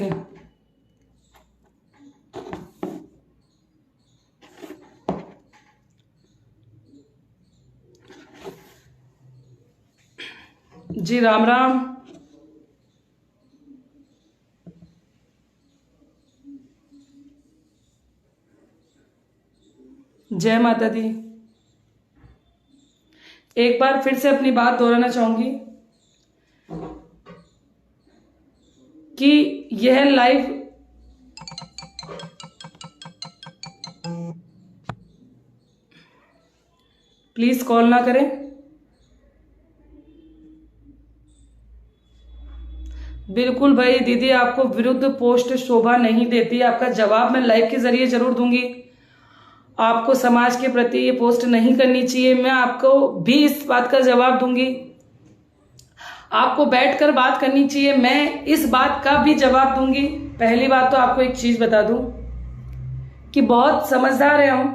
सकें। जी राम राम। जय माता दी। एक बार फिर से अपनी बात दोहराना चाहूंगी कि यह लाइव प्लीज कॉल ना करें। बिल्कुल भाई दीदी, आपको विरुद्ध पोस्ट शोभा नहीं देती। आपका जवाब मैं लाइव के जरिए जरूर दूंगी। आपको समाज के प्रति ये पोस्ट नहीं करनी चाहिए। मैं आपको भी इस बात का जवाब दूंगी। आपको बैठकर बात करनी चाहिए, मैं इस बात का भी जवाब दूंगी। पहली बात तो आपको एक चीज बता दूं कि बहुत समझदार है हम,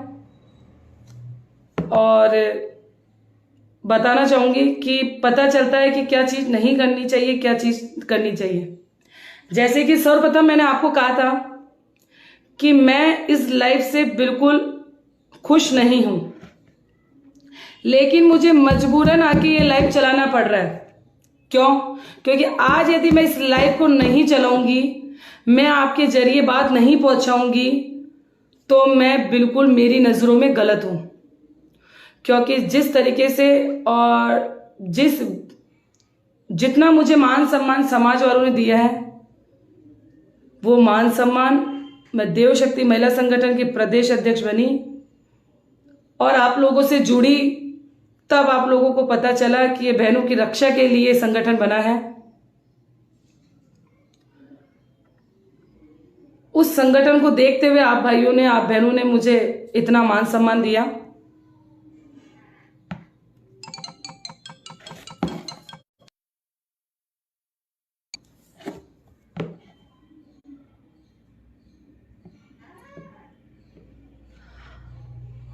और बताना चाहूंगी कि पता चलता है कि क्या चीज नहीं करनी चाहिए, क्या चीज करनी चाहिए। जैसे कि सर्वप्रथम मैंने आपको कहा था कि मैं इस लाइफ से बिल्कुल खुश नहीं हूं, लेकिन मुझे मजबूरन आके ये लाइफ चलाना पड़ रहा है। क्यों? क्योंकि आज यदि मैं इस लाइफ को नहीं चलाऊंगी, मैं आपके जरिए बात नहीं पहुंचाऊंगी, तो मैं बिल्कुल मेरी नजरों में गलत हूं। क्योंकि जिस तरीके से और जितना मुझे मान सम्मान समाज वालों ने दिया है, वो मान सम्मान मैं देव शक्ति महिला संगठन की प्रदेश अध्यक्ष बनी और आप लोगों से जुड़ी, तब आप लोगों को पता चला कि ये बहनों की रक्षा के लिए संगठन बना है। उस संगठन को देखते हुए आप भाइयों ने, आप बहनों ने मुझे इतना मान सम्मान दिया।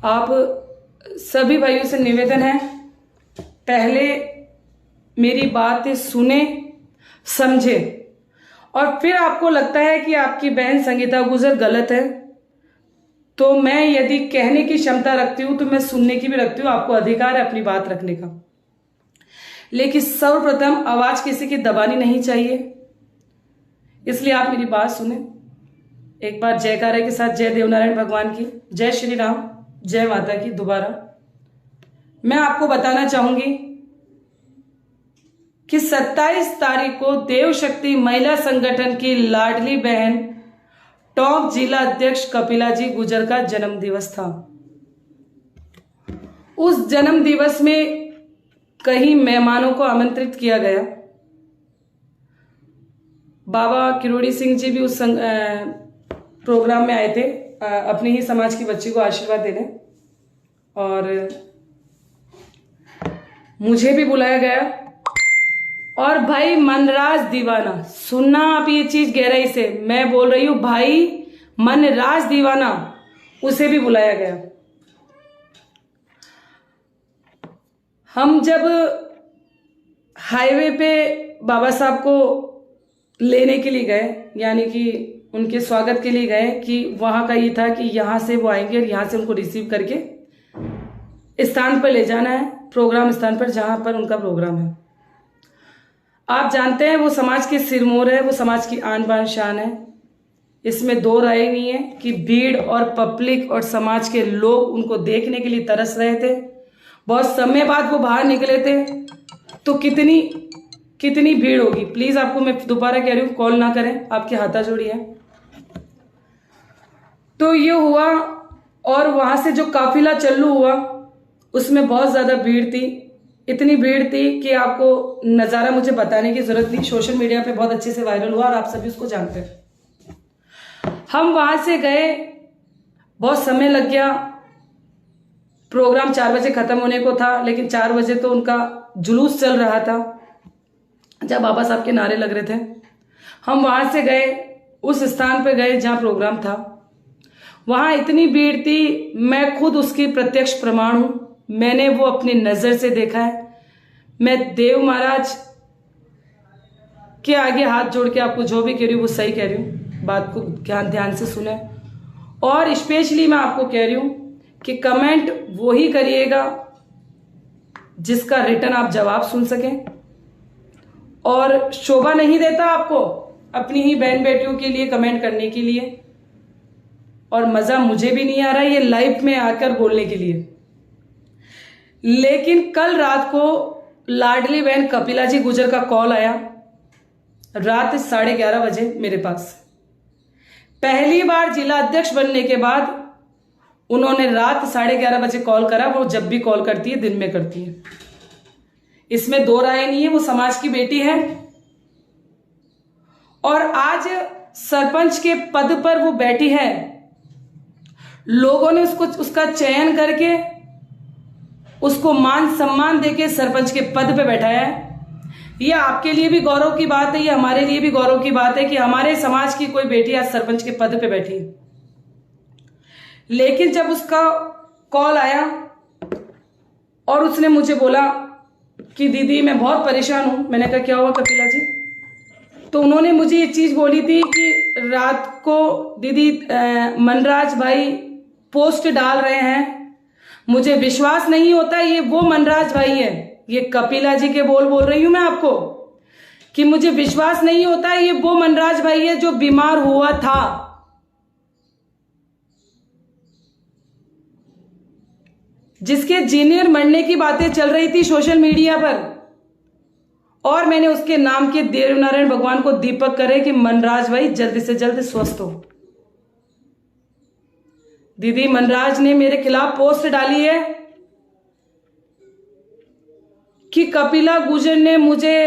आप सभी भाइयों से निवेदन है, पहले मेरी बातें सुने, समझे, और फिर आपको लगता है कि आपकी बहन संगीता गुर्जर गलत है, तो मैं यदि कहने की क्षमता रखती हूं तो मैं सुनने की भी रखती हूं। आपको अधिकार है अपनी बात रखने का, लेकिन सर्वप्रथम आवाज किसी की दबानी नहीं चाहिए। इसलिए आप मेरी बात सुने। एक बार जयकारा के साथ जय देवनारायण भगवान की, जय श्री राम, जय माता की। दोबारा मैं आपको बताना चाहूंगी कि 27 तारीख को देव शक्ति महिला संगठन की लाडली बहन टॉप जिला अध्यक्ष कपिला जी गुर्जर का जन्म दिवस था। उस जन्म दिवस में कई मेहमानों को आमंत्रित किया गया। बाबा किरोड़ी सिंह जी भी उस प्रोग्राम में आए थे, अपनी ही समाज की बच्ची को आशीर्वाद देने, और मुझे भी बुलाया गया। और भाई मनराज दीवाना, सुनना आप ये चीज गहराई से, मैं बोल रही हूं भाई मनराज दीवाना, उसे भी बुलाया गया। हम जब हाईवे पे बाबा साहब को लेने के लिए गए, यानी कि उनके स्वागत के लिए गए, कि वहां का ये था कि यहां से वो आएंगे और यहां से उनको रिसीव करके स्थान पर ले जाना है, प्रोग्राम स्थान पर जहां पर उनका प्रोग्राम है। आप जानते हैं वो समाज के सिरमौर है, वो समाज की आन बान शान है। इसमें दो राय नहीं है कि भीड़ और पब्लिक और समाज के लोग उनको देखने के लिए तरस रहे थे। बहुत समय बाद वो बाहर निकले थे, तो कितनी भीड़ होगी। प्लीज आपको मैं दोबारा कह रही हूं, कॉल ना करें, आपके हाथा जोड़ी है। तो ये हुआ, और वहां से जो काफिला चल्लू हुआ उसमें बहुत ज्यादा भीड़ थी। इतनी भीड़ थी कि आपको नजारा मुझे बताने की जरूरत नहीं, सोशल मीडिया पे बहुत अच्छे से वायरल हुआ और आप सभी उसको जानते हैं। हम वहां से गए, बहुत समय लग गया। प्रोग्राम 4 बजे खत्म होने को था, लेकिन 4 बजे तो उनका जुलूस चल रहा था जब बाबा साहब के नारे लग रहे थे। हम वहां से गए, उस स्थान पे गए जहां प्रोग्राम था। वहां इतनी भीड़ थी, मैं खुद उसकी प्रत्यक्ष प्रमाण हूं, मैंने वो अपनी नजर से देखा है। मैं देव महाराज के आगे हाथ जोड़ के आपको जो भी कह रही हूँ वो सही कह रही हूँ, बात को ध्यान से सुने। और स्पेशली मैं आपको कह रही हूँ कि कमेंट वो ही करिएगा जिसका रिटर्न आप जवाब सुन सकें। और शोभा नहीं देता आपको अपनी ही बहन बेटियों के लिए कमेंट करने के लिए, और मजा मुझे भी नहीं आ रहा है ये लाइव में आकर बोलने के लिए। लेकिन कल रात को लाडली बहन कपिला जी गुजर का कॉल आया रात 11:30 बजे मेरे पास। पहली बार जिला अध्यक्ष बनने के बाद उन्होंने रात 11:30 बजे कॉल करा। वो जब भी कॉल करती है दिन में करती है, इसमें दो राय नहीं है, वो समाज की बेटी है। और आज सरपंच के पद पर वो बैठी है, लोगों ने उसका चयन करके उसको मान सम्मान देके सरपंच के पद पे बैठाया है। ये आपके लिए भी गौरव की बात है, ये हमारे लिए भी गौरव की बात है कि हमारे समाज की कोई बेटी आज सरपंच के पद पे बैठी है। लेकिन जब उसका कॉल आया और उसने मुझे बोला कि दीदी मैं बहुत परेशान हूं, मैंने कहा क्या हुआ कपिला जी? तो उन्होंने मुझे ये चीज बोली थी कि रात को दीदी मनराज भाई पोस्ट डाल रहे हैं, मुझे विश्वास नहीं होता ये वो मनराज भाई है। ये कपिला जी के बोल रही हूं मैं आपको कि मुझे विश्वास नहीं होता ये वो मनराज भाई है जो बीमार हुआ था। जिसके जीने और मरने की बातें चल रही थी सोशल मीडिया पर, और मैंने उसके नाम के देवनारायण भगवान को दीपक करे कि मनराज भाई जल्दी से जल्द स्वस्थ हो। दीदी मनराज ने मेरे खिलाफ पोस्ट डाली है कि कपिला गुजर ने मुझे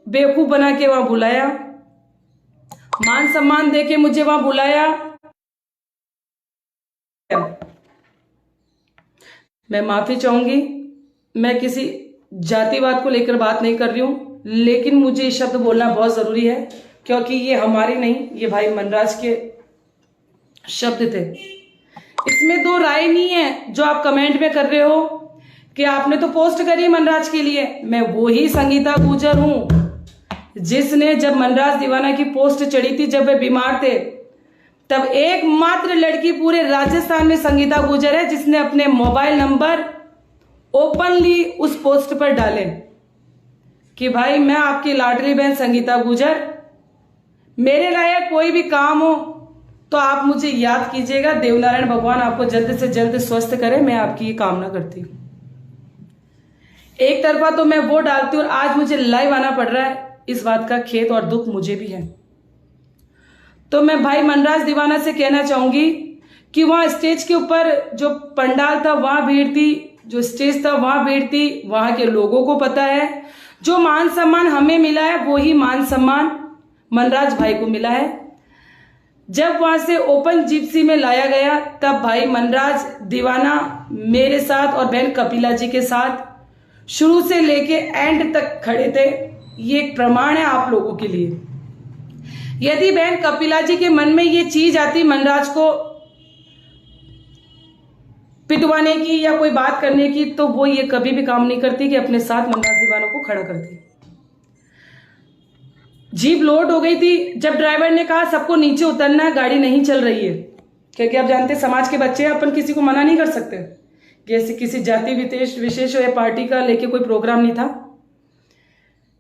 बेवकूफ बना के वहां बुलाया, मान सम्मान देके मुझे वहां बुलाया। मैं माफी चाहूंगी, मैं किसी जातिवाद को लेकर बात नहीं कर रही हूं, लेकिन मुझे ये शब्द बोलना बहुत जरूरी है क्योंकि ये हमारे नहीं, ये भाई मनराज के शब्द थे। इसमें दो राय नहीं है जो आप कमेंट में कर रहे हो कि आपने तो पोस्ट करी मनराज के लिए। मैं वो ही संगीता गुजर हूं जिसने जब मनराज दीवाना की पोस्ट चढ़ी थी, जब वे बीमार थे, तब एकमात्र लड़की पूरे राजस्थान में संगीता गुजर है जिसने अपने मोबाइल नंबर ओपनली उस पोस्ट पर डाले कि भाई मैं आपकी लाडली बहन संगीता गुजर, मेरे लायक कोई भी काम हो तो आप मुझे याद कीजिएगा, देवनारायण भगवान आपको जल्द से जल्द स्वस्थ करे, मैं आपकी ये कामना करती हूं। एक तरफा तो मैं वो डालती हूं और आज मुझे लाइव आना पड़ रहा है, इस बात का खेद और दुख मुझे भी है। तो मैं भाई मनराज दीवाना से कहना चाहूंगी कि वहां स्टेज के ऊपर जो पंडाल था वहां भीड़ थी, जो स्टेज था वहां भीड़ थी, वहां के लोगों को पता है जो मान सम्मान हमें मिला है वो ही मान सम्मान मनराज भाई को मिला है। जब वहां से ओपन जिप्सी में लाया गया तब भाई मनराज दीवाना मेरे साथ और बहन कपिला जी के साथ शुरू से लेके एंड तक खड़े थे। ये एक प्रमाण है आप लोगों के लिए। यदि बहन कपिला जी के मन में ये चीज आती मनराज को पिटवाने की या कोई बात करने की, तो वो ये कभी भी काम नहीं करती कि अपने साथ मनराज दीवानों को खड़ा करती। जीप लोड हो गई थी, जब ड्राइवर ने कहा सबको नीचे उतरना है, गाड़ी नहीं चल रही है, क्योंकि आप जानते हैं समाज के बच्चे हैं, अपन किसी को मना नहीं कर सकते। जैसे किसी जाति विशेष या पार्टी का लेके कोई प्रोग्राम नहीं था,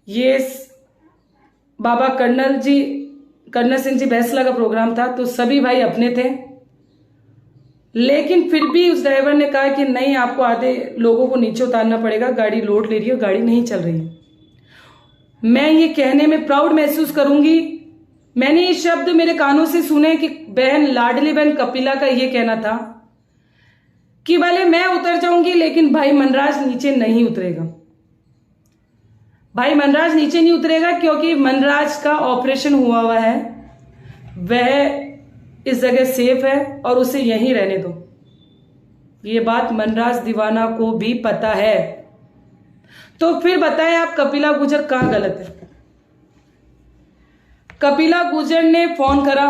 ये बाबा कर्नल सिंह जी बैसला का प्रोग्राम था, तो सभी भाई अपने थे। लेकिन फिर भी उस ड्राइवर ने कहा कि नहीं, आपको आधे लोगों को नीचे उतारना पड़ेगा, गाड़ी लोड ले रही है, गाड़ी नहीं चल रही है। मैं ये कहने में प्राउड महसूस करूंगी, मैंने ये शब्द मेरे कानों से सुने कि बहन लाडली बहन कपिला का ये कहना था कि भले मैं उतर जाऊंगी लेकिन भाई मनराज नीचे नहीं उतरेगा। भाई मनराज नीचे नहीं उतरेगा क्योंकि मनराज का ऑपरेशन हुआ है, वह इस जगह सेफ है और उसे यहीं रहने दो। ये बात मनराज दीवाना को भी पता है। तो फिर बताएं आप कपिला गुजर कहां गलत है? कपिला गुजर ने फोन करा,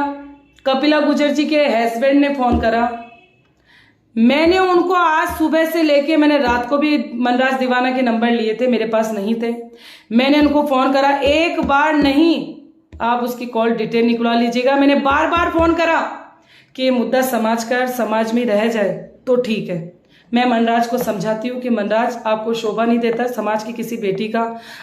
कपिला गुजर जी के हस्बैंड ने फोन करा, मैंने उनको आज सुबह से लेके मैंने रात को भी मनराज दीवाना के नंबर लिए थे, मेरे पास नहीं थे। मैंने उनको फोन करा, एक बार नहीं, आप उसकी कॉल डिटेल निकलवा लीजिएगा। मैंने बार बार फोन करा कि ये मुद्दा समाज का समाज में रह जाए तो ठीक है। मैं मनराज को समझाती हूँ कि मनराज आपको शोभा नहीं देता समाज की किसी बेटी का,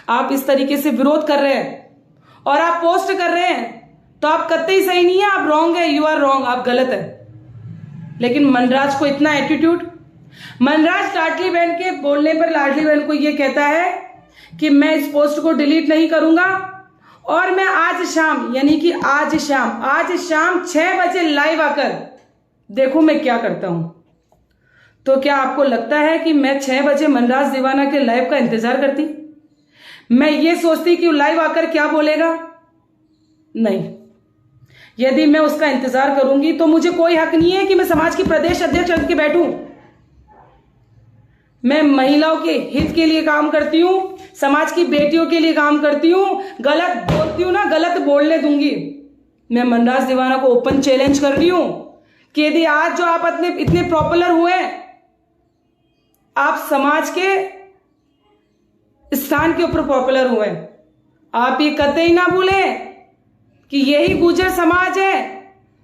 आप इस तरीके से विरोध कर रहे हैं और आप पोस्ट कर रहे हैं तो आप कतई सही नहीं है, आप रॉन्ग है, यू आर रॉन्ग, आप गलत है। लेकिन मनराज को इतना एटीट्यूड, मनराज लाडली बहन के बोलने पर लाडली बहन को यह कहता है कि मैं इस पोस्ट को डिलीट नहीं करूंगा और मैं आज शाम, यानी कि आज शाम 6 बजे लाइव आकर देखो मैं क्या करता हूं। तो क्या आपको लगता है कि मैं 6 बजे मनराज दीवाना के लाइव का इंतजार करती? मैं ये सोचती कि वो लाइव आकर क्या बोलेगा? नहीं, यदि मैं उसका इंतजार करूंगी तो मुझे कोई हक नहीं है कि मैं समाज की प्रदेश अध्यक्ष बन के बैठूं। मैं महिलाओं के हित के लिए काम करती हूं, समाज की बेटियों के लिए काम करती हूं। गलत बोलती हूं ना, गलत बोलने दूंगी। मैं मनराज दीवाना को ओपन चैलेंज कर रही हूं कि यदि आज जो आप इतने पॉपुलर हुए, आप समाज के स्थान के ऊपर पॉपुलर हुए, आप ये कतई ना भूलें कि यही गुर्जर समाज है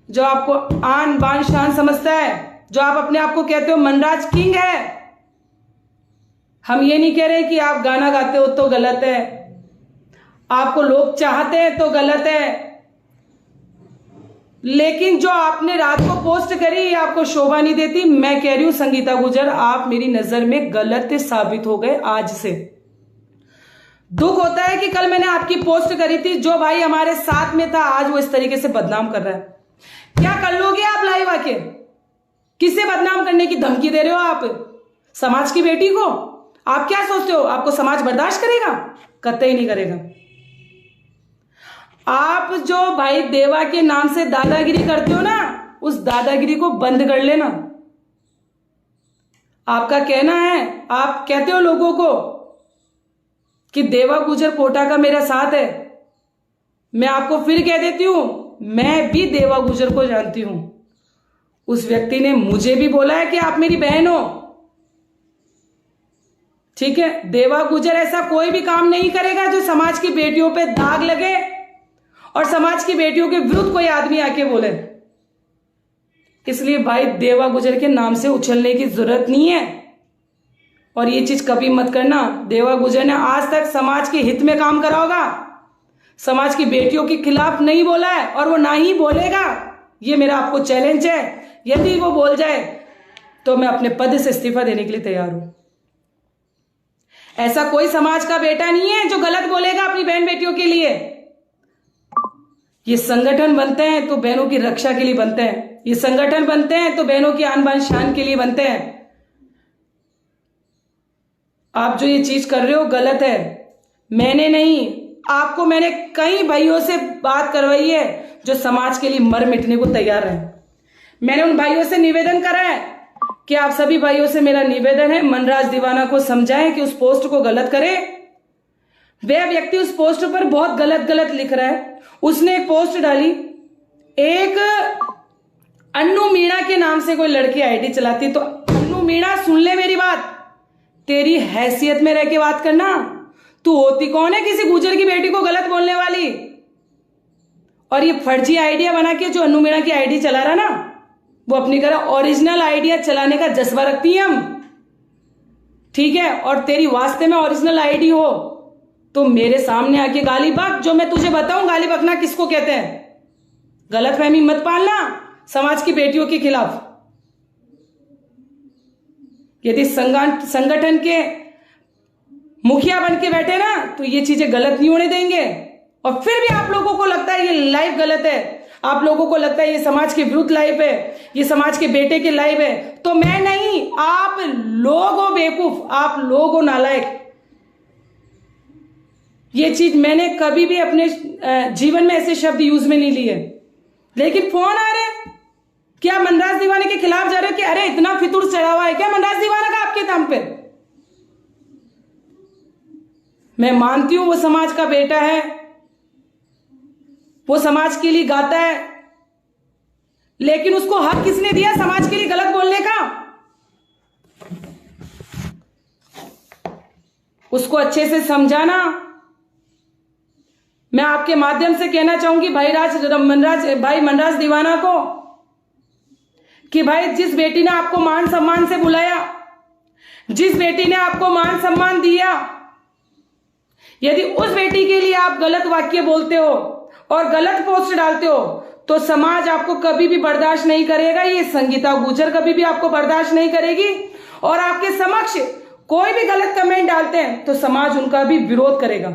जो आपको आन बान शान समझता है, जो आप अपने आप को कहते हो मनराज किंग है। हम ये नहीं कह रहे कि आप गाना गाते हो तो गलत है, आपको लोग चाहते हैं तो गलत है, लेकिन जो आपने रात को पोस्ट करी ये आपको शोभा नहीं देती। मैं कह रही हूं संगीता गुर्जर, आप मेरी नजर में गलत साबित हो गए आज से। दुख होता है कि कल मैंने आपकी पोस्ट करी थी, जो भाई हमारे साथ में था आज वो इस तरीके से बदनाम कर रहा है। क्या कर लोगे आप लाइव आके? किसे बदनाम करने की धमकी दे रहे हो आप? समाज की बेटी को? आप क्या सोचते हो आपको समाज बर्दाश्त करेगा? कतई नहीं करेगा। आप जो भाई देवा के नाम से दादागिरी करते हो ना, उस दादागिरी को बंद कर लेना। आपका कहना है, आप कहते हो लोगों को कि देवा गुर्जर कोटा का मेरा साथ है। मैं आपको फिर कह देती हूं, मैं भी देवा गुर्जर को जानती हूं। उस व्यक्ति ने मुझे भी बोला है कि आप मेरी बहन हो, ठीक है। देवा गुर्जर ऐसा कोई भी काम नहीं करेगा जो समाज की बेटियों पे दाग लगे और समाज की बेटियों के विरुद्ध कोई आदमी आके बोले। इसलिए भाई देवा गुर्जर के नाम से उछलने की जरूरत नहीं है और ये चीज कभी मत करना। देवा गुर्जर ने आज तक समाज के हित में काम करा होगा, समाज की बेटियों के खिलाफ नहीं बोला है और वो ना ही बोलेगा। ये मेरा आपको चैलेंज है, यदि वो बोल जाए तो मैं अपने पद से इस्तीफा देने के लिए तैयार हूं। ऐसा कोई समाज का बेटा नहीं है जो गलत बोलेगा अपनी बहन बेटियों के लिए। ये संगठन बनते हैं तो बहनों की रक्षा के लिए बनते हैं, ये संगठन बनते हैं तो बहनों की आन बान शान के लिए बनते हैं। आप जो ये चीज कर रहे हो गलत है। मैंने नहीं, आपको मैंने कई भाइयों से बात करवाई है जो समाज के लिए मर मिटने को तैयार है। मैंने उन भाइयों से निवेदन करा है कि आप सभी भाइयों से मेरा निवेदन है, मनराज दीवाना को समझाएं कि उस पोस्ट को गलत करे। वह व्यक्ति उस पोस्ट पर बहुत गलत गलत लिख रहा है। उसने एक पोस्ट डाली, एक अन्नू मीणा के नाम से कोई लड़की आईडी चलाती, तो अन्नू मीणा सुन ले मेरी बात, तेरी हैसियत में रह के बात करना। तू होती कौन है किसी गुर्जर की बेटी को गलत बोलने वाली? और ये फर्जी आइडिया बना के जो अन्नू मीणा की आईडी चला रहा ना, वो अपनी तरह ओरिजिनल आइडिया चलाने का जज्बा रखती है हम, ठीक है। और तेरी वास्ते में ओरिजिनल आईडी हो तो मेरे सामने आके गाली बक, जो मैं तुझे बताऊं गाली बकना किसको कहते हैं। गलतफहमी मत पालना समाज की बेटियों के खिलाफ। यदि संगठन के मुखिया बन के बैठे ना तो ये चीजें गलत नहीं होने देंगे। और फिर भी आप लोगों को लगता है ये लाइव गलत है, आप लोगों को लगता है ये समाज के विरुद्ध लाइव है, ये समाज के बेटे के लाइव है, तो मैं नहीं, आप लोग हो बेवकूफ, आप लोग हो नालायक। ये चीज मैंने कभी भी अपने जीवन में ऐसे शब्द यूज में नहीं लिए, लेकिन फोन आ रहे क्या मनराज दीवाने के खिलाफ जा रहे हो कि अरे इतना फितूर चढ़ा हुआ है क्या मनराज दीवाना का आपके दम पे? मैं मानती हूं वो समाज का बेटा है, वो समाज के लिए गाता है, लेकिन उसको हक किसने दिया समाज के लिए गलत बोलने का? उसको अच्छे से समझाना। मैं आपके माध्यम से कहना चाहूंगी भाई मनराज दीवाना को कि भाई जिस बेटी ने आपको मान सम्मान से बुलाया, जिस बेटी ने आपको मान सम्मान दिया, यदि उस बेटी के लिए आप गलत वाक्य बोलते हो और गलत पोस्ट डालते हो तो समाज आपको कभी भी बर्दाश्त नहीं करेगा। ये संगीता गुर्जर कभी भी आपको बर्दाश्त नहीं करेगी। और आपके समक्ष कोई भी गलत कमेंट डालते हैं तो समाज उनका भी विरोध करेगा।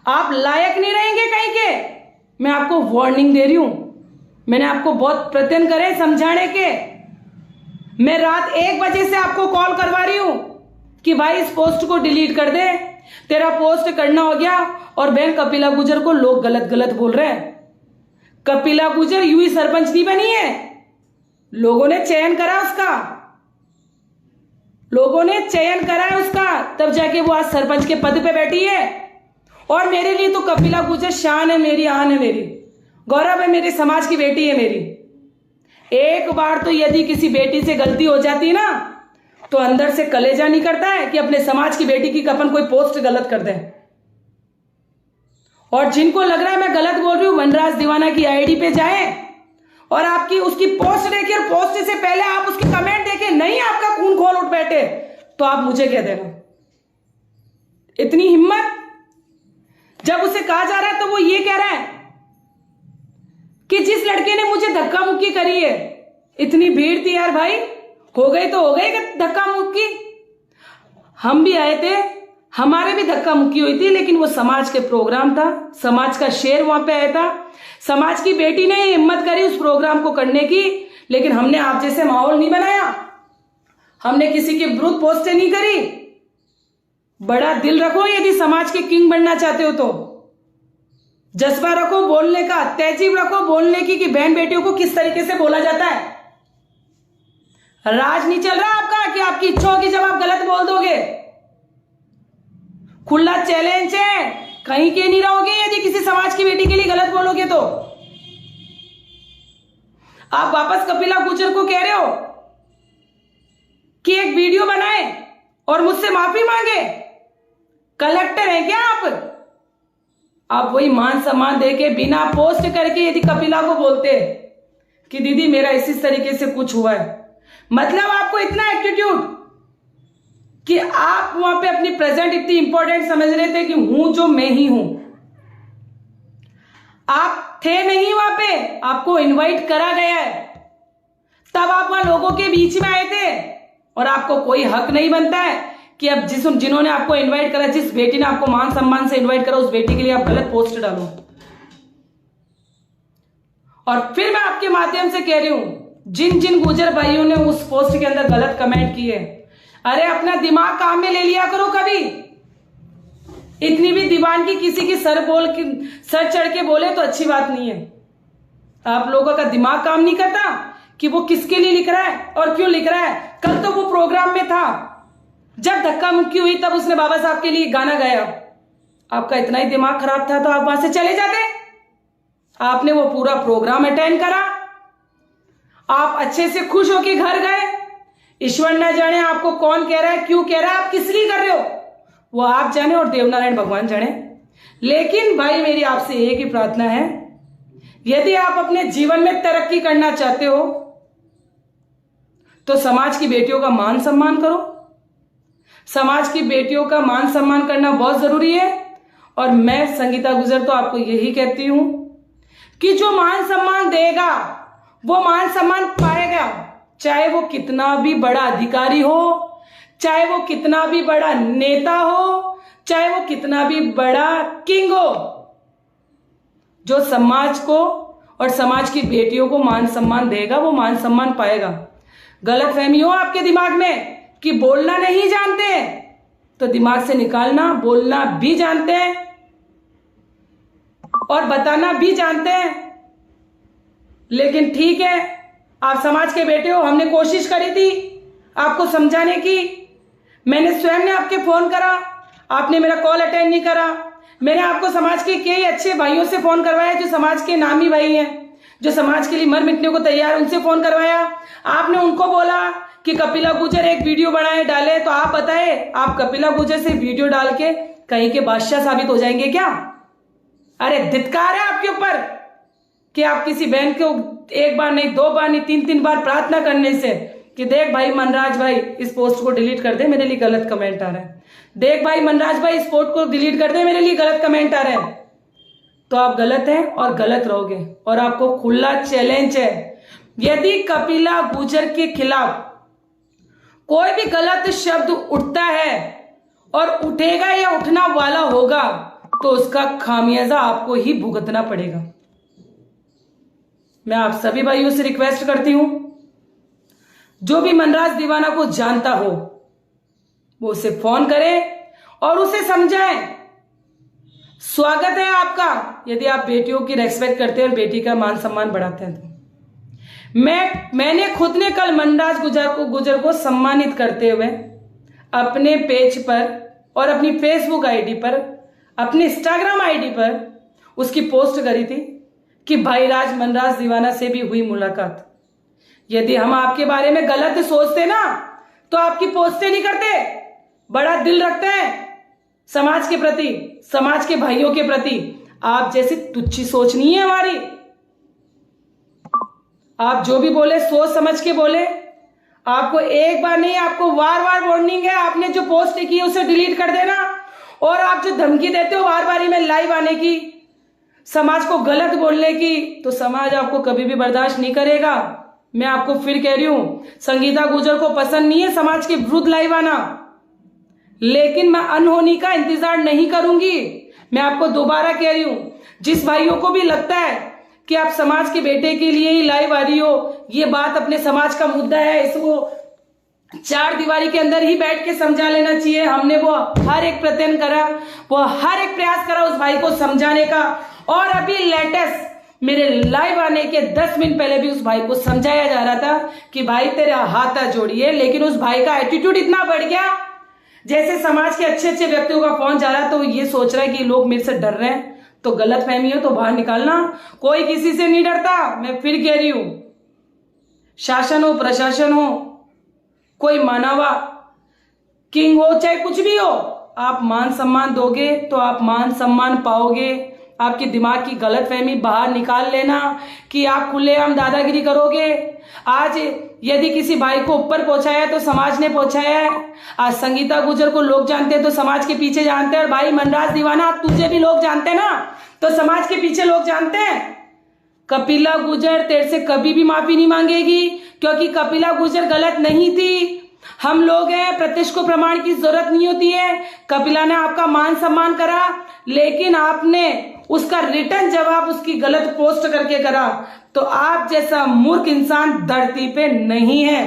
आप लायक नहीं रहेंगे कहीं के। मैं आपको वार्निंग दे रही हूं। मैंने आपको बहुत प्रयत्न करे समझाने के। मैं रात 1 बजे से आपको कॉल करवा रही हूं कि भाई इस पोस्ट को डिलीट कर दे, तेरा पोस्ट करना हो गया। और बहन कपिला गुर्जर को लोग गलत गलत बोल रहे हैं। कपिला गुर्जर यूं ही सरपंच नहीं बनी है, लोगों ने चयन करा उसका, लोगों ने चयन करा है उसका, तब जाके वो आज सरपंच के पद पे बैठी है। और मेरे लिए तो कपिला गुर्जर शान है मेरी, आन है मेरी, गौरव है, मेरे समाज की बेटी है मेरी। एक बार तो यदि किसी बेटी से गलती हो जाती ना तो अंदर से कलेजा नहीं करता है कि अपने समाज की बेटी की कपन कोई पोस्ट गलत कर दे। और जिनको लग रहा है मैं गलत बोल रही हूं, मनराज दीवाना की आईडी पे जाएं और आपकी उसकी पोस्ट देखे और पोस्ट से पहले आप उसकी कमेंट देखे, नहीं आपका खून खोल उठ बैठे तो आप मुझे कह देना। इतनी हिम्मत। जब उसे कहा जा रहा है तो वो ये कह रहा है कि जिस लड़के ने मुझे धक्का मुक्की करी है, इतनी भीड़ थी यार भाई, हो गई तो हो गई धक्का मुक्की। हम भी आए थे, हमारे भी धक्का मुक्की हुई थी, लेकिन वो समाज के प्रोग्राम था, समाज का शेर वहां पे आया था, समाज की बेटी ने हिम्मत करी उस प्रोग्राम को करने की। लेकिन हमने आप जैसे माहौल नहीं बनाया, हमने किसी के विरुद्ध पोस्टें नहीं करी। बड़ा दिल रखो यदि समाज के किंग बनना चाहते हो तो, जज्बा रखो बोलने का, तहजीब रखो बोलने की कि बहन बेटियों को किस तरीके से बोला जाता है। राज नहीं चल रहा आपका कि आपकी इच्छा होगी जब आप गलत बोल दोगे। खुला चैलेंज है, कहीं के नहीं रहोगे यदि किसी समाज की बेटी के लिए गलत बोलोगे तो। आप वापस कपिला गुर्जर को कह रहे हो कि एक वीडियो बनाए और मुझसे माफी मांगे। कलेक्टर है क्या आप वही मान सम्मान देके बिना पोस्ट करके यदि कपिला को बोलते कि दीदी मेरा इसी तरीके से कुछ हुआ है, मतलब आपको इतना एटीट्यूड कि आप वहां पे अपनी प्रेजेंट इतनी इंपॉर्टेंट समझ रहे थे कि हूं जो मैं ही हूं। आप थे नहीं वहां पे, आपको इनवाइट करा गया है, तब आप वहां लोगों के बीच में आए थे। और आपको कोई हक नहीं बनता है कि अब जिन्होंने आपको इनवाइट करा, जिस बेटी ने आपको मान सम्मान से इनवाइट करा, उस बेटी के लिए आप गलत पोस्ट डालो। और फिर मैं आपके माध्यम से कह रही हूं, जिन जिन गुर्जर भाइयों ने उस पोस्ट के अंदर गलत कमेंट किए, अरे अपना दिमाग काम में ले लिया करो कभी। इतनी भी दीवानगी किसी की सर चढ़ के बोले तो अच्छी बात नहीं है। आप लोगों का दिमाग काम नहीं करता कि वो किसके लिए लिख रहा है और क्यों लिख रहा है। कल तो वो प्रोग्राम में था, जब धक्का मुक्की हुई तब उसने बाबा साहब के लिए गाना गाया। आपका इतना ही दिमाग खराब था तो आप वहां से चले जाते। आपने वो पूरा प्रोग्राम अटेंड करा, आप अच्छे से खुश होके घर गए। ईश्वर न जाने आपको कौन कह रहा है, क्यों कह रहा है, आप किस लिए कर रहे हो, वो आप जाने और देवनारायण भगवान जाने। लेकिन भाई मेरी आपसे एक ही प्रार्थना है, यदि आप अपने जीवन में तरक्की करना चाहते हो तो समाज की बेटियों का मान सम्मान करो। समाज की बेटियों का मान सम्मान करना बहुत जरूरी है। और मैं संगीता गुर्जर तो आपको यही कहती हूं कि जो मान सम्मान देगा वो मान सम्मान पाएगा, चाहे वो कितना भी बड़ा अधिकारी हो, चाहे वो कितना भी बड़ा नेता हो, चाहे वो कितना भी बड़ा किंग हो। जो समाज को और समाज की बेटियों को मान सम्मान देगा वो मान सम्मान पाएगा। गलत फहमी हो आपके दिमाग में कि बोलना नहीं जानते तो दिमाग से निकालना, बोलना भी जानते हैं और बताना भी जानते हैं। लेकिन ठीक है, आप समाज के बेटे हो, हमने कोशिश करी थी आपको समझाने की। मैंने स्वयं ने आपके फोन करा, आपने मेरा कॉल अटेंड नहीं करा। मैंने आपको समाज के कई अच्छे भाइयों से फोन करवाया जो समाज के नामी भाई हैं, जो समाज के लिए मर मिटने को तैयार, उनसे फोन करवाया। आपने उनको बोला कि कपिला गुर्जर एक वीडियो बनाए डाले, तो आप बताए आप कपिला गुर्जर से वीडियो डाल के कहीं के बादशाह साबित हो जाएंगे क्या? अरे धिक्कार है आपके ऊपर कि आप किसी बहन को एक बार नहीं, दो बार नहीं, तीन तीन बार प्रार्थना करने से कि देख भाई मनराज भाई इस पोस्ट को डिलीट कर दे, मेरे लिए गलत कमेंट आ रहा है, देख भाई मनराज भाई इस पोस्ट को डिलीट कर दे, मेरे लिए गलत कमेंट आ रहा है, तो आप गलत हैं और गलत रहोगे। और आपको खुला चैलेंज है, यदि कपिला गुर्जर के खिलाफ कोई भी गलत शब्द उठता है और उठेगा या उठना वाला होगा तो उसका खामियाजा आपको ही भुगतना पड़ेगा। मैं आप सभी भाइयों से रिक्वेस्ट करती हूं, जो भी मनराज दीवाना को जानता हो वो उसे फोन करे और उसे समझाएं। स्वागत है आपका यदि आप बेटियों की रेस्पेक्ट करते हैं और बेटी का मान सम्मान बढ़ाते हैं। तो मैंने खुद ने कल मनराज गुर्जर को सम्मानित करते हुए अपने पेज पर और अपनी फेसबुक आईडी पर, अपने इंस्टाग्राम आईडी पर उसकी पोस्ट करी थी कि भाई राज मनराज दीवाना से भी हुई मुलाकात। यदि हम आपके बारे में गलत सोचते ना तो आपकी पोस्टें नहीं करते। बड़ा दिल रखते हैं समाज के प्रति, समाज के भाइयों के प्रति। आप जैसी तुच्छी सोच नहीं है हमारी। आप जो भी बोले सोच समझ के बोले। आपको एक बार नहीं, आपको बार बार वार्निंग है। आपने जो पोस्ट की है उसे डिलीट कर देना। और आप जो धमकी देते हो बार बार में लाइव आने की, समाज को गलत बोलने की, तो समाज आपको कभी भी बर्दाश्त नहीं करेगा। मैं आपको फिर कह रही हूं, संगीता गुर्जर को पसंद नहीं है समाज के विरुद्ध लाइव आना, लेकिन मैं अनहोनी का इंतजार नहीं करूंगी। मैं आपको दोबारा कह रही हूं, जिस भाइयों को भी लगता है कि आप समाज के बेटे के लिए ही लाइव आ रही हो, ये बात अपने समाज का मुद्दा है, इसको चार दीवारी के अंदर ही बैठ के समझा लेना चाहिए। हमने वो हर एक प्रयत्न करा, वो हर एक प्रयास करा उस भाई को समझाने का। और अभी लेटेस्ट मेरे लाइव आने के 10 मिनट पहले भी उस भाई को समझाया जा रहा था कि भाई तेरे हाथ जोड़िए, लेकिन उस भाई का एटीट्यूड इतना बढ़ गया, जैसे समाज के अच्छे अच्छे व्यक्तियों का फोन जा रहा तो ये सोच रहा है कि लोग मेरे से डर रहे हैं। तो गलत फहमी हो तो बाहर निकालना। कोई किसी से नहीं डरता। मैं फिर कह रही हूं, शासन हो प्रशासन हो, कोई मानवा किंग हो, चाहे कुछ भी हो, आप मान सम्मान दोगे तो आप मान सम्मान पाओगे। आपके दिमाग की गलत फहमी बाहर निकाल लेना कि आप खुलेआम दादागिरी करोगे। आज यदि किसी भाई को ऊपर पहुंचाया तो समाज ने पहुंचाया है। आज संगीता गुर्जर को लोग जानते हैं तो समाज के पीछे जानते हैं। और भाई मनराज दीवाना, तुझे भी लोग जानते हैं ना, तो समाज के पीछे लोग जानते हैं। कपिला गुर्जर तेरे से कभी भी माफी नहीं मांगेगी, क्योंकि कपिला गुर्जर गलत नहीं थी। हम लोग हैं, प्रत्यक्ष को प्रमाण की जरूरत नहीं होती है। कपिला ने आपका मान सम्मान करा, लेकिन आपने उसका रिटर्न जवाब उसकी गलत पोस्ट करके करा। तो आप जैसा मूर्ख इंसान धरती पे नहीं है।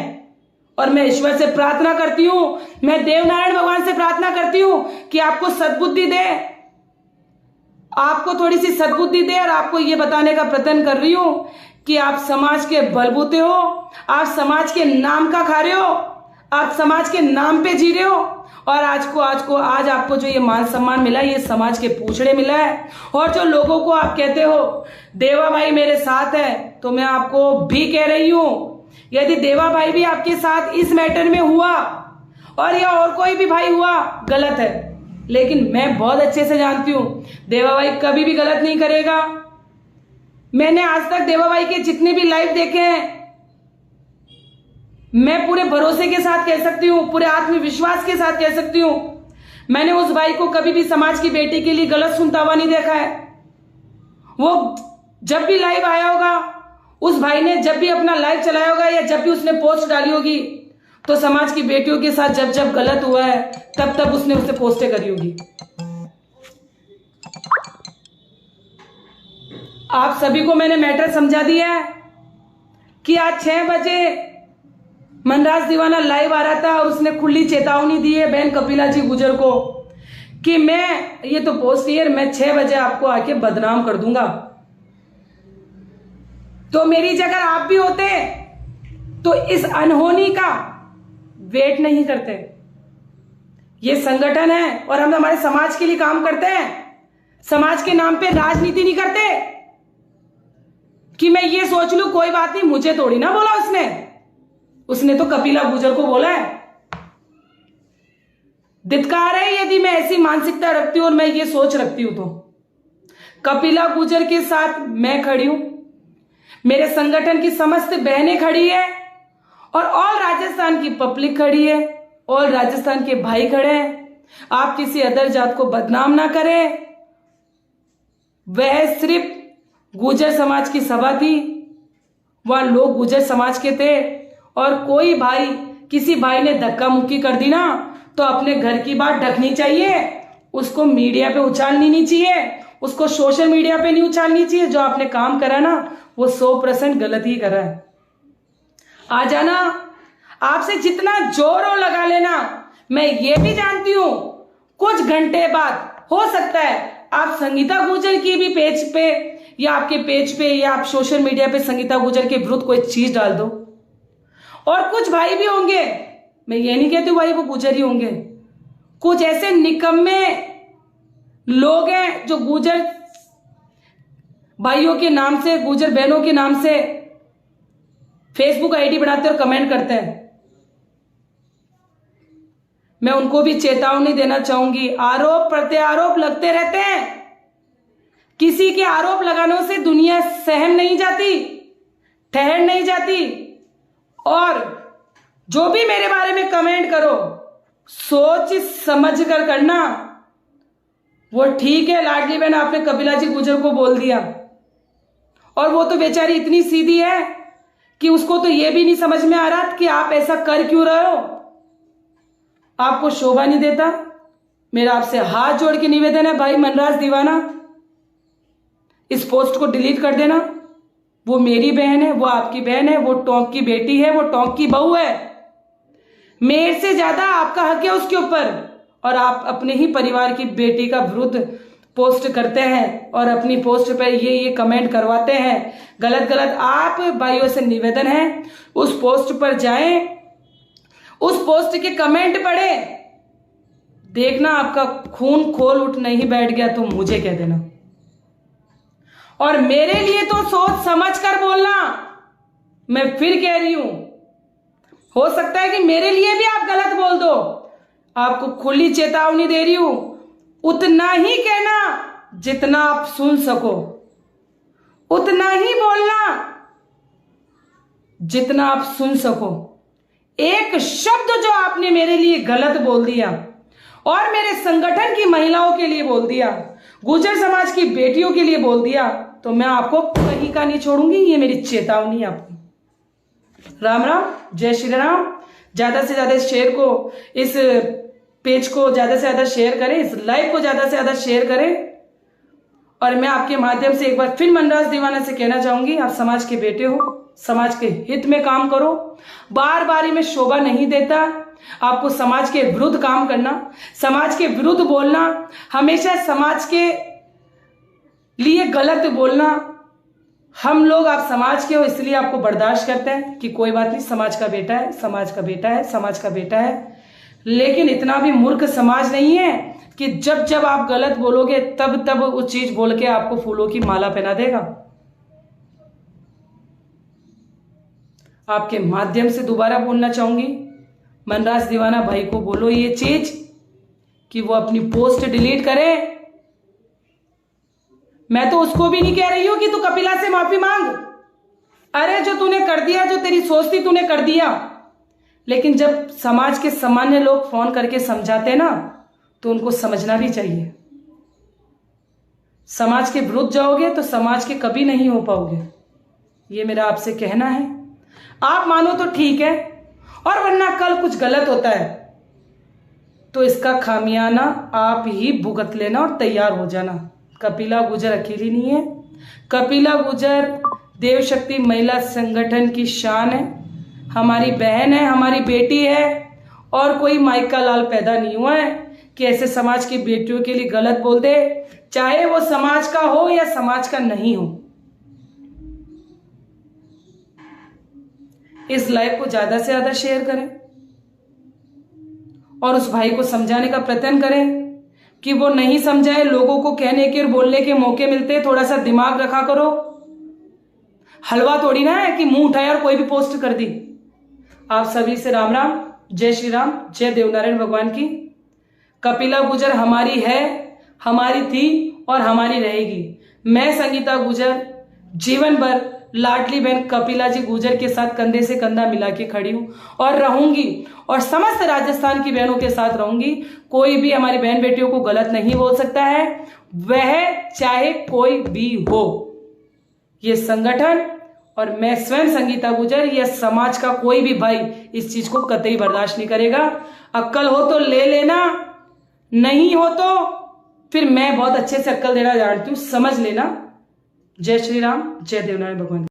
और मैं ईश्वर से प्रार्थना करती हूं, मैं देवनारायण भगवान से प्रार्थना करती हूं कि आपको सद्बुद्धि दे, आपको थोड़ी सी सद्बुद्धि दे। और आपको ये बताने का प्रयत्न कर रही हूं कि आप समाज के बलबूते हो, आप समाज के नाम का खा रहे हो, आप समाज के नाम पे जी रहे हो। और आज आपको जो ये मान सम्मान मिला, ये समाज के पूछड़े मिला है। और जो लोगों को आप कहते हो देवा भाई मेरे साथ है, तो मैं आपको भी कह रही हूं, यदि देवा भाई भी आपके साथ इस मैटर में हुआ और या और कोई भी भाई हुआ, गलत है। लेकिन मैं बहुत अच्छे से जानती हूं देवा भाई कभी भी गलत नहीं करेगा। मैंने आज तक देवा भाई के जितने भी लाइव देखे हैं, मैं पूरे भरोसे के साथ कह सकती हूं, पूरे आत्मविश्वास के साथ कह सकती हूं, मैंने उस भाई को कभी भी समाज की बेटी के लिए गलत सुनता हुआ नहीं देखा है। वो जब भी लाइव आया होगा, उस भाई ने जब भी अपना लाइव चलाया होगा या जब भी उसने पोस्ट डाली होगी, तो समाज की बेटियों के साथ जब जब गलत हुआ है तब तब उसने उसे पोस्टें करी होगी। आप सभी को मैंने मैटर समझा दिया है कि आज 6 बजे मनराज दीवाना लाइव आ रहा था और उसने खुली चेतावनी दी है बहन कपिला जी गुर्जर को कि मैं ये तो पोस्ट है, मैं 6 बजे आपको आके बदनाम कर दूंगा। तो मेरी जगह आप भी होते तो इस अनहोनी का वेट नहीं करते। ये संगठन है और हम हमारे समाज के लिए काम करते हैं। समाज के नाम पे राजनीति नहीं करते कि मैं ये सोच लूं कोई बात नहीं, मुझे थोड़ी ना बोला उसने। उसने तो कपिला गुर्जर को बोला है। धिक्कार है यदि मैं ऐसी मानसिकता रखती हूं और मैं ये सोच रखती हूं तो। कपिला गुर्जर के साथ मैं खड़ी हूं, मेरे संगठन की समस्त बहनें खड़ी है और राजस्थान की पब्लिक खड़ी है और राजस्थान के भाई खड़े हैं। आप किसी अदर जात को बदनाम ना करें। वह सिर्फ गुर्जर समाज की सभा थी, वहां लोग गुर्जर समाज के थे और कोई भाई, किसी भाई ने धक्का मुक्की कर दी ना तो अपने घर की बात ढकनी चाहिए, उसको मीडिया पे उछालनी नहीं चाहिए, उसको सोशल मीडिया पे नहीं उछालनी चाहिए। जो आपने काम करा ना वो 100% गलत ही करा है। आ जाना, आपसे जितना जोर लगा लेना। मैं ये भी जानती हूं कुछ घंटे बाद हो सकता है आप संगीता गुर्जर की भी पेज पे या आपके पेज पे या आप सोशल मीडिया पे संगीता गुर्जर के विरुद्ध कोई चीज डाल दो। और कुछ भाई भी होंगे, मैं ये नहीं कहती भाई वो गुर्जर ही होंगे, कुछ ऐसे निकम्मे लोग हैं जो गुर्जर भाइयों के नाम से, गुर्जर बहनों के नाम से फेसबुक आईडी बनाते और कमेंट करते हैं। मैं उनको भी चेतावनी देना चाहूंगी। आरोप प्रत्यारोप लगते रहते हैं, किसी के आरोप लगाने से दुनिया सहम नहीं जाती, ठहर नहीं जाती। और जो भी मेरे बारे में कमेंट करो सोच समझ कर करना। वो ठीक है, लाडली बहन आपने कपिला जी गुर्जर को बोल दिया और वो तो बेचारी इतनी सीधी है कि उसको तो ये भी नहीं समझ में आ रहा कि आप ऐसा कर क्यों रहे हो, आपको शोभा नहीं देता। मेरा आपसे हाथ जोड़ के निवेदन है भाई मनराज दीवाना, इस पोस्ट को डिलीट कर देना। वो मेरी बहन है, वो आपकी बहन है, वो टोंक की बेटी है, वो टोंक की बहू है। मेरे से ज्यादा आपका हक है उसके ऊपर। और आप अपने ही परिवार की बेटी का विरुद्ध पोस्ट करते हैं और अपनी पोस्ट पर ये कमेंट करवाते हैं गलत गलत। आप भाइयों से निवेदन है उस पोस्ट पर जाएं, उस पोस्ट के कमेंट पढ़ें, देखना आपका खून खोल उठ नहीं बैठ गया तो मुझे कह देना। और मेरे लिए तो सोच समझ कर बोलना। मैं फिर कह रही हूं, हो सकता है कि मेरे लिए भी आप गलत बोल दो, आपको खुली चेतावनी दे रही हूं। उतना ही कहना जितना आप सुन सको, उतना ही बोलना जितना आप सुन सको। एक शब्द जो आपने मेरे लिए गलत बोल दिया और मेरे संगठन की महिलाओं के लिए बोल दिया, गुर्जर समाज की बेटियों के लिए बोल दिया, तो मैं आपको कहीं का नहीं छोड़ूंगी। ये मेरी चेतावनी है आपको। राम राम, जय श्री राम। ज्यादा से ज्यादा शेयर को, इस पेज को ज्यादा से ज्यादा शेयर करें, इस लाइव को ज्यादा से ज्यादा शेयर करें। और मैं आपके माध्यम से एक बार फिर मनराज दीवाना से कहना चाहूंगी, आप समाज के बेटे हो, समाज के हित में काम करो। बार बारी में शोभा नहीं देता आपको समाज के विरुद्ध काम करना, समाज के विरुद्ध बोलना, हमेशा समाज के लिए गलत बोलना। हम लोग, आप समाज के हो इसलिए आपको बर्दाश्त करते हैं कि कोई बात नहीं, समाज का बेटा है, समाज का बेटा है, समाज का बेटा है। लेकिन इतना भी मूर्ख समाज नहीं है कि जब जब आप गलत बोलोगे तब तब वो चीज बोल के आपको फूलों की माला पहना देगा। आपके माध्यम से दोबारा बोलना चाहूंगी, मनराज दीवाना भाई को बोलो ये चीज कि वो अपनी पोस्ट डिलीट करे। मैं तो उसको भी नहीं कह रही हूं कि तू कपिला से माफी मांग। अरे जो तूने कर दिया, जो तेरी सोच थी तूने कर दिया। लेकिन जब समाज के सामान्य लोग फोन करके समझाते ना तो उनको समझना भी चाहिए। समाज के विरुद्ध जाओगे तो समाज के कभी नहीं हो पाओगे, ये मेरा आपसे कहना है। आप मानो तो ठीक है, और वरना कल कुछ गलत होता है तो इसका खामियाना आप ही भुगत लेना और तैयार हो जाना। कपिला गुर्जर अकेली नहीं है, कपिला गुर्जर देव शक्ति महिला संगठन की शान है, हमारी बहन है, हमारी बेटी है। और कोई माइका लाल पैदा नहीं हुआ है कि ऐसे समाज की बेटियों के लिए गलत बोल दे, चाहे वो समाज का हो या समाज का नहीं हो। इस लाइव को ज्यादा से ज्यादा शेयर करें और उस भाई को समझाने का प्रयत्न करें कि वो नहीं समझाए। लोगों को कहने के और बोलने के मौके मिलते, थोड़ा सा दिमाग रखा करो। हलवा थोड़ी ना है कि मुंह उठाया और कोई भी पोस्ट कर दी। आप सभी से राम राम, जय श्री राम, जय देवनारायण भगवान की। कपिला गुजर हमारी है, हमारी थी और हमारी रहेगी। मैं संगीता गुजर जीवन भर लाडली बहन कपिला जी गुजर के साथ कंधे से कंधा मिला के खड़ी हूं और रहूंगी, और समस्त राजस्थान की बहनों के साथ रहूंगी। कोई भी हमारी बहन बेटियों को गलत नहीं बोल सकता है, वह चाहे कोई भी हो। ये संगठन और मैं स्वयं संगीता गुजर, यह समाज का कोई भी भाई इस चीज को कतई बर्दाश्त नहीं करेगा। अक्ल हो तो ले लेना, नहीं हो तो फिर मैं बहुत अच्छे से अक्ल देना जानती हूं, समझ लेना। जय श्री राम, जय देवनारायण भगवान।